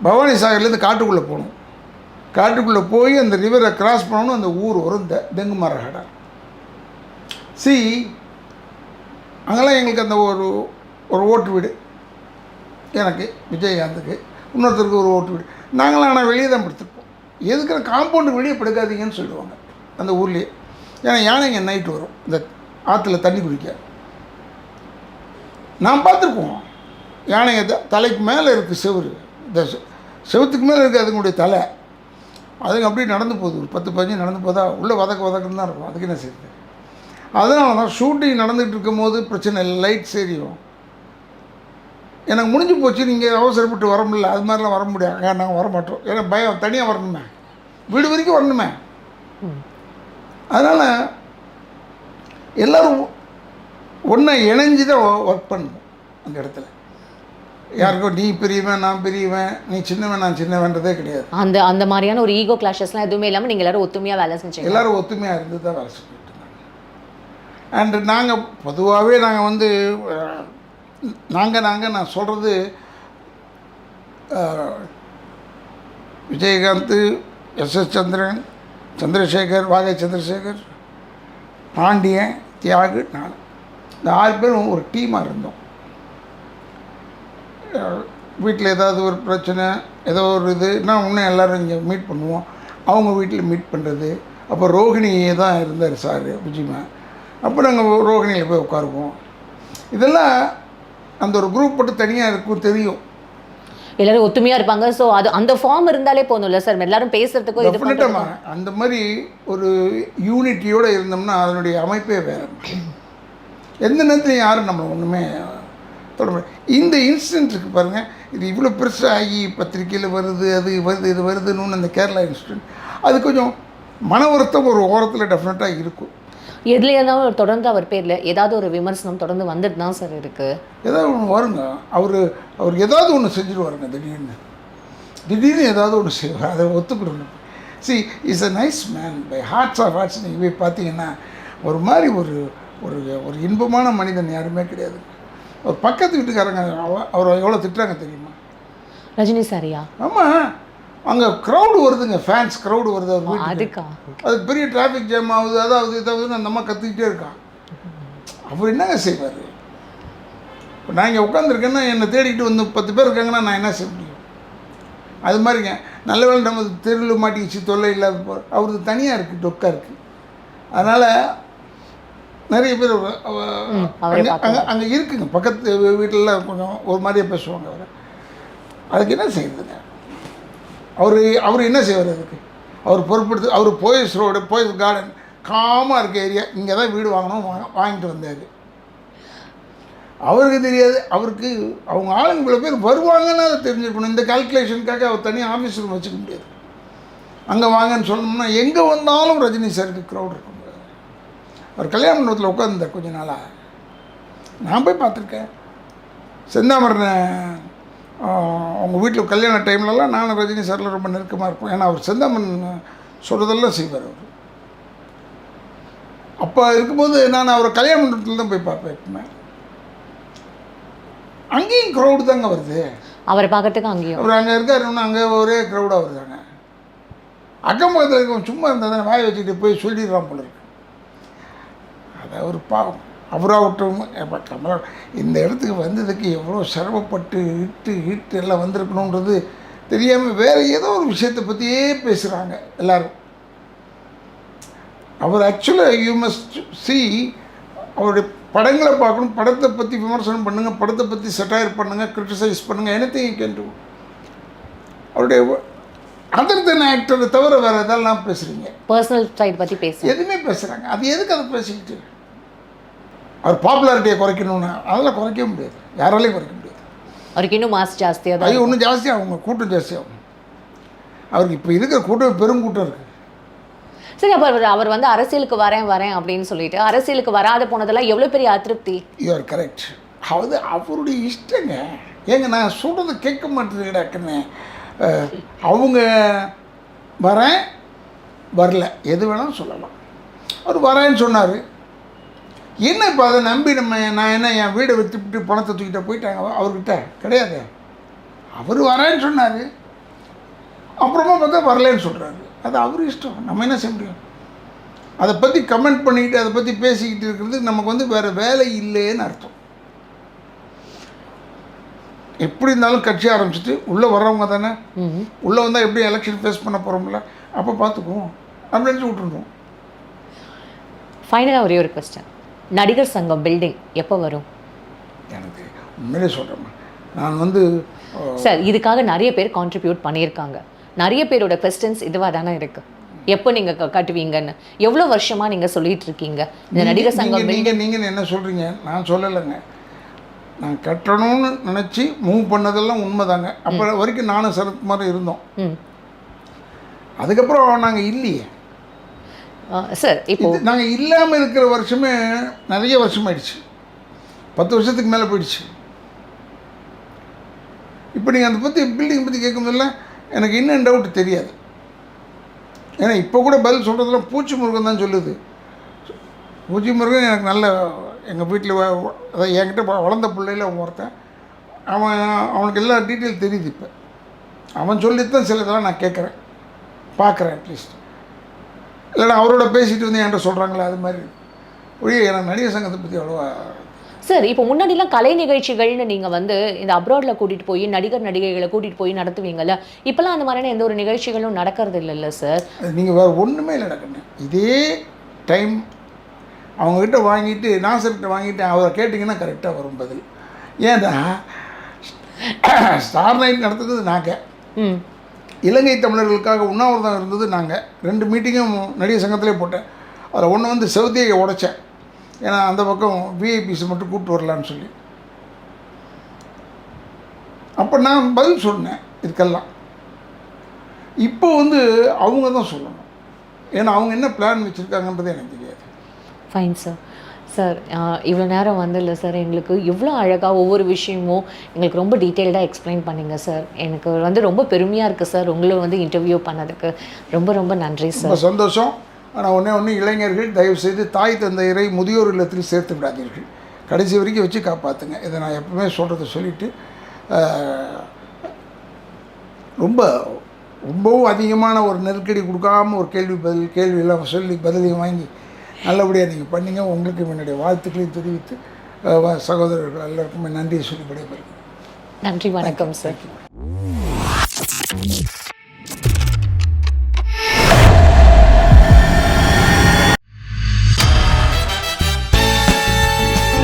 பவானி சாகர்லேருந்து காட்டுக்குள்ளே போகணும். காட்டுக்குள்ளே போய் அந்த ரிவரை கிராஸ் பண்ணணும். அந்த ஊர் வரும் தெங்குமரஹடா. அங்கெல்லாம் எங்களுக்கு அந்த ஒரு ஓட்டு வீடு, எனக்கு விஜயகாந்துக்கு, இன்னொருத்தருக்கு ஒரு ஓட்டு வீடு. நாங்களாம் ஆனால் வெளியே தான் படுத்துருப்போம். எதுக்குற காம்பவுண்டு வெளியே படுக்காதீங்கன்னு சொல்லுவாங்க அந்த ஊர்லேயே. ஏன்னா யானைங்க நைட்டு வரும் இந்த ஆற்றுல தண்ணி குடிக்க. நான் பார்த்துருப்போம் யானைங்க தலைக்கு மேலே இருக்குது செவுரு, இந்த செவத்துக்கு மேலே இருக்குது அதுங்களுடைய தலை. அதுங்க அப்படியே நடந்து போகுது, ஒரு 10-15 நடந்து போதா உள்ளே வதக்குன்னு தான் இருக்கும். அதுக்கு என்ன செய்யுது? அதனால தான் ஷூட்டிங் நடந்துகிட்டு இருக்கும்போது பிரச்சனை இல்லை, லைட்ஸ் எரியும். எனக்கு முடிஞ்சு போச்சு, நீங்கள் அவசரப்பட்டு வர முடியல, அது மாதிரிலாம் வர முடியாது. நாங்கள் வர மாட்டோம், ஏன்னா பயம், தனியாக வரணுமே, வீடு வரைக்கும் வரணுமே. அதனால் எல்லோரும் ஒன்றை இணைஞ்சி தான் ஒர்க் பண்ணணும் அந்த இடத்துல. யாருக்கும் நீ பெரியவன் நான் பெரியவன், நீ சின்னவன் நான் சின்னவன்றதே கிடையாது. அந்த அந்த மாதிரியான ஒரு ஈகோ கிளாஷஸ்லாம் எதுவுமே இல்லாமல் நீங்கள் எல்லோரும் ஒத்துமையாக வேலை செஞ்சீங்க. எல்லோரும் ஒத்துமையாக இருந்து தான் வேலை செஞ்சுட்டு இருந்தாங்க. அண்டு நாங்கள் பொதுவாகவே நாங்கள் வந்து நான் சொல்கிறது விஜயகாந்த், எஸ்எஸ் சந்திரன், சந்திரசேகர், வாகை சந்திரசேகர், பாண்டியன், தியாகு, நான், இந்த 6 பேரும் ஒரு டீமாக இருந்தோம். வீட்டில் ஏதாவது ஒரு பிரச்சனை, ஏதோ ஒரு இதுனா இன்னும் எல்லோரும் இங்கே மீட் பண்ணுவோம். அவங்க வீட்டில் மீட் பண்ணுறது. அப்போ ரோஹிணியே தான் இருந்தார் சார் விஜயமா. அப்போ நாங்கள் ரோஹிணியில் போய் உட்காருவோம். இதெல்லாம் அந்த ஒரு குரூப் மட்டும் தனியாக இருக்கும், தெரியும். எல்லோரும் ஒத்துமையாக இருப்பாங்க. ஸோ அது அந்த ஃபார்ம் இருந்தாலே போதும்ல சார், எல்லாரும் பேசுகிறதுக்கும் இது டெஃபினட்டாக அந்த மாதிரி ஒரு யூனிட்டியோடு இருந்தோம்னா அதனுடைய அமைப்பே வேறு. எந்த நேரத்துலையும் யாரும் நம்மளை ஒன்றுமே தொடர்பு. இந்த இன்சிடென்ட் இருக்குது பாருங்கள், இது இவ்வளோ பெருசாகி பத்திரிக்கையில் வருது, அது வருது, இது வருதுன்னு அந்த கேரளா இன்சிடென்ட், அது கொஞ்சம் மன வருத்தம் ஒரு ஓரத்தில் டெஃபினட்டாக இருக்கும். எதுல இருந்தாலும் தொடர்ந்து அவர் பேரில் ஏதாவது ஒரு விமர்சனம் தொடர்ந்து வந்துட்டு தான் சார் இருக்குது. ஏதாவது ஒன்று வருங்க, அவர் ஏதாவது ஒன்று செஞ்சுருவாருங்க, திடீர்னு ஏதாவது ஒன்று செய்வார், அதை ஒத்துக்கிடணும். She is a nice man by hearts of hearts. நீங்கள் போய் பார்த்தீங்கன்னா ஒரு மாதிரி ஒரு ஒரு இன்பமான மனிதன் யாருமே கிடையாது. ஒரு பக்கத்து வீட்டுக்காரங்க அவர் எவ்வளோ திட்டுறாங்க தெரியுமா? ரஜினி சாரியா? ஆமாம், அங்கே க்ரௌடு வருதுங்க, ஃபேன்ஸ் க்ரௌடு வருது அவர் வீட்டுக்கு. அதுக்கா? அது பெரிய டிராஃபிக் ஜாம் ஆகுது, அதாவது இதாவது அந்த அம்மா கற்றுக்கிட்டே இருக்கான். அவர் என்னங்க செய்வார்? இப்போ நான் இங்கே உட்காந்துருக்கேன்னா என்னை தேடிக்கிட்டு வந்து 10 பேர் இருக்காங்கன்னா நான் என்ன செய்ய முடியும்? அது மாதிரிங்க, நல்ல வேளை நம்ம தெருவில் மாட்டிக்கிச்சு, தொல்லை இல்லாத போகிற அவருக்கு தனியாக இருக்குது, டொக்கா இருக்குது. அதனால் நிறைய பேர் அங்கே இருக்குங்க, பக்கத்து வீட்டிலலாம் கொஞ்சம் ஒரு மாதிரியே பேசுவாங்க. அதுக்கு என்ன செய்யுதுங்க? அவர் என்ன செய்வார்? அதுக்கு அவர் பொறுப்படுத்து. அவர் போயஸ் ரோடு, போயஸ் கார்டன், காமாக இருக்க ஏரியா, இங்கே தான் வீடு வாங்கிட்டு வந்தார். அவருக்கு தெரியாது, அவருக்கு அவங்க ஆளுங்க இவ்வளோ பேர் வருவாங்கன்னு அதை தெரிஞ்சுக்கணும். இந்த கால்குலேஷனுக்காக அவர் தனியாக ஆஃபீஸ் ரூம் வச்சுக்க முடியாது. அங்கே வாங்கன்னு சொன்னோம்னா எங்கே வந்தாலும் ரஜினி சாருக்கு க்ரௌட் இருக்கும். அவர் கல்யாண மண்டபத்தில் உட்காந்துருந்தார் கொஞ்ச நாளாக, நான் போய் பார்த்துருக்கேன். செந்தாமரனை அவங்க வீட்டில் கல்யாண டைம்லலாம் நானும் ரஜினி சாரில் ரொம்ப நெருக்கமாக இருப்போம். ஏன்னா அவர் செந்தாமரன் சொல்கிறதெல்லாம் செய்வார் அவர். அப்போ இருக்கும்போது நான் அவரை கல்யாண மண்டபத்தில் தான் போய் பார்ப்பேன் எப்பவுமே. அங்கேயும் க்ரௌடு தாங்க வருது அவரை பார்க்கறதுக்கு. அங்கேயும் அவர் அங்கே இருக்காருன்னா அங்கே ஒரே க்ரௌடாக வருதாங்க. அக்கம் பக்கத்தில் இருக்கவங்க சும்மா இருந்தால் தான் வாயை வச்சுக்கிட்டு போய் சொல்லிடுறான் போல இருக்கு. அதை ஒரு பாவம். அவராகட்டும் கமலா இந்த இடத்துக்கு வந்ததுக்கு எவ்வளோ சிரமப்பட்டு இட்டு எல்லாம் வந்திருக்கணுன்றது தெரியாமல் வேறு ஏதோ ஒரு விஷயத்தை பற்றியே பேசுகிறாங்க எல்லோரும். அவர் ஆக்சுவலாக யூ மஸ்ட் சி, அவருடைய படங்களை பார்க்கணும், படத்தை பற்றி விமர்சனம் பண்ணுங்கள், படத்தை பற்றி செட்டையர் பண்ணுங்கள், கிரிட்டிசைஸ் பண்ணுங்கள், எனிதிங் யூ கேன் டு. அவருடைய அதர் தென் ஆக்டரை தவிர வேறு எதெல்லாம் பேசுகிறீங்க? பர்சனல் சைட் பற்றி எதுவுமே பேசுகிறாங்க. அது எதுக்கு அதை பேசிக்கிட்டு? அவர் பாப்புலாரிட்டியை குறைக்கணும்னு அதெல்லாம் குறைக்க முடியாது, யாராலையும் குறைக்க முடியாது. அவருக்கு இன்னும் மாஸ் ஜாஸ்தியாக தான். இன்னும் ஜாஸ்தியாகும், அவங்க கூட்டம் ஜாஸ்தியாகும். அவருக்கு இப்போ இருக்கிற கூட்டம் பெரும் கூட்டம் இருக்குது. சரி, அப்போ அவர் வந்து அரசியலுக்கு வரேன் அப்படின்னு சொல்லிட்டு அரசியலுக்கு வராத போனதெல்லாம் எவ்வளோ பெரிய அதிருப்தி. You are correct. அது அவருடைய இஷ்டங்க. ஏங்க நான் சொல்கிறது கேட்க மாட்டேங்குதுன்னு. அவங்க வரேன் வரல எது வேணாலும் சொல்லலாம். அவர் வரேன்னு சொன்னார். என்ன இப்போ அதை நம்பி நான் என்ன என் வீடை விற்றுவிட்டு பணத்தை தூக்கிட்ட போயிட்டாங்க அவர்கிட்ட? கிடையாது. அவர் வரேன்னு சொன்னார், அப்புறமா பார்த்தா வரலன்னு சொல்கிறாரு. அது அவர் இஷ்டம், நம்ம என்ன செய்ய முடியும்? அதை பற்றி கமெண்ட் பண்ணிக்கிட்டு அதை பற்றி பேசிக்கிட்டு இருக்கிறதுக்கு நமக்கு வந்து வேறு வேலை இல்லைன்னு அர்த்தம். எப்படி இருந்தாலும் கட்சி ஆரம்பிச்சுட்டு உள்ளே வர்றவங்க தானே, உள்ளே வந்தால் எப்படி எலெக்ஷன் ஃபேஸ் பண்ண போகிறோம்ல, அப்போ பார்த்துக்குவோம் அப்படின்னு விட்டுருந்தோம். ஃபைனலாக ஒரே ஒரு கொஸ்டின், நடிகர் சங்கம் பில்டிங் எப்போ வரும்? எனக்கு உண்மையிலே சொல்கிறேம்மா, நான் வந்து சார் இதுக்காக நிறைய பேர் கான்ட்ரிபியூட் பண்ணியிருக்காங்க. நிறைய பேரோட கொஸ்டின்ஸ் இதுவாக தானே இருக்கு. எப்போ நீங்கள் கட்டுவீங்கன்னு எவ்வளோ வருஷமாக நீங்கள் சொல்லிட்டு இருக்கீங்க இந்த நடிகர் சங்கம். நீங்கள் என்ன சொல்கிறீங்க? நான் சொல்லலைங்க. நான் கட்டணும்னு நினச்சி மூவ் பண்ணதெல்லாம் உண்மைதாங்க. அப்போ வரைக்கும் நானும் சரத்குமாரும் இருந்தோம். அதுக்கப்புறம் நாங்கள் இல்லையே சார். இப்போ நாங்கள் இல்லாமல் இருக்கிற வருஷமே நிறைய வருஷமாயிடுச்சு. 10 வருஷத்துக்கு மேலே போயிடுச்சு. இப்போ நீங்கள் அதை பற்றி பில்டிங் பற்றி கேட்கும்போதெல்லாம் எனக்கு இன்னும் டவுட் தெரியாது. ஏன்னா இப்போ கூட பதில் சொல்கிறதுலாம் பூச்சி முருகன் தான் சொல்லுது. பூச்சி முருகன் எனக்கு நல்ல எங்கள் வீட்டில் அதாவது என்கிட்ட வளர்ந்த பிள்ளையில் ஒருத்தன். அவனுக்கு எல்லா டீட்டெயில் தெரியுது. இப்போ அவன் சொல்லித்தான் சில இதெல்லாம் நான் கேட்குறேன், பார்க்குறேன். அட்லீஸ்ட் இல்லைனா அவரோட பேசிட்டு வந்து என்கிட்ட சொல்கிறாங்களே அது மாதிரி ஒழிய எனக்கு நடிகர் சங்கத்தை பற்றி அவ்வளோவா. சார் இப்போ முன்னாடிலாம் கலை நிகழ்ச்சிகள்னு நீங்கள் வந்து இந்த அப்ராடில் கூட்டிகிட்டு போய் நடிகைகளை கூட்டிகிட்டு போய் நடத்துவீங்கள்ல, இப்போலாம் அந்த மாதிரியான எந்த ஒரு நிகழ்ச்சிகளும் நடக்கிறது இல்லைல்ல சார்? நீங்கள் வேறு ஒன்றுமே இல்லை நடக்கணும். இதே டைம் அவங்கக்கிட்ட வாங்கிட்டு நாசர்கிட்ட வாங்கிட்டு அவரை கேட்டிங்கன்னா கரெக்டாக வரும் பதில். ஏன்னா ஸ்டார் நைட் நடத்துறது நாங்கள், இலங்கை தமிழர்களுக்காக உண்ணாவிரதம் இருந்தது நாங்கள். 2 மீட்டிங்கும் நடிகர் சங்கத்திலே போட்டேன். அதில் ஒன்று வந்து செவுத்தியை உடைச்சேன். ஏன்னா அந்த பக்கம் விஐபிஸை மட்டும் கூப்பிட்டு வரலான்னு சொல்லி. அப்போ நான் பதில் சொன்னேன் இதுக்கெல்லாம். இப்போ வந்து அவங்க தான் சொல்லணும். ஏன்னா அவங்க என்ன பிளான் வச்சுருக்காங்கன்றது எனக்கு தெரியாது. Fine sir. சார் இவ்வளோ நேரம் வந்து இல்லை சார், எங்களுக்கு இவ்வளோ அழகாக ஒவ்வொரு விஷயமும் எங்களுக்கு ரொம்ப டீட்டெயில்டாக எக்ஸ்பிளைன் பண்ணிங்க சார். எனக்கு வந்து ரொம்ப பெருமையாக இருக்குது சார் உங்களை வந்து இன்டர்வியூ பண்ணதுக்கு. ரொம்ப ரொம்ப நன்றி சார். ரொம்ப சந்தோஷம். ஆனால் ஒன்று இளைஞர்கள் தயவுசெய்து தாய் தந்தையரை முதியோர் இல்லத்தில் சேர்த்து விடாதீர்கள். கடைசி வரைக்கும் வச்சு காப்பாற்றுங்க. இதை நான் எப்பவுமே சொல்கிறத சொல்லிவிட்டு ரொம்பவும் அதிகமான ஒரு நெருக்கடி கொடுக்காம ஒரு கேள்வியெல்லாம் சொல்லி பதிலையும் வாங்கி நல்லபடியாக நீங்கள் பண்ணிங்க. உங்களுக்கு என்னுடைய வாழ்த்துக்களையும் தெரிவித்து சகோதரர்கள் எல்லாருக்குமே நன்றியை சொல்லி விடைபெறுகிறேன். நன்றி, வணக்கம் சார்.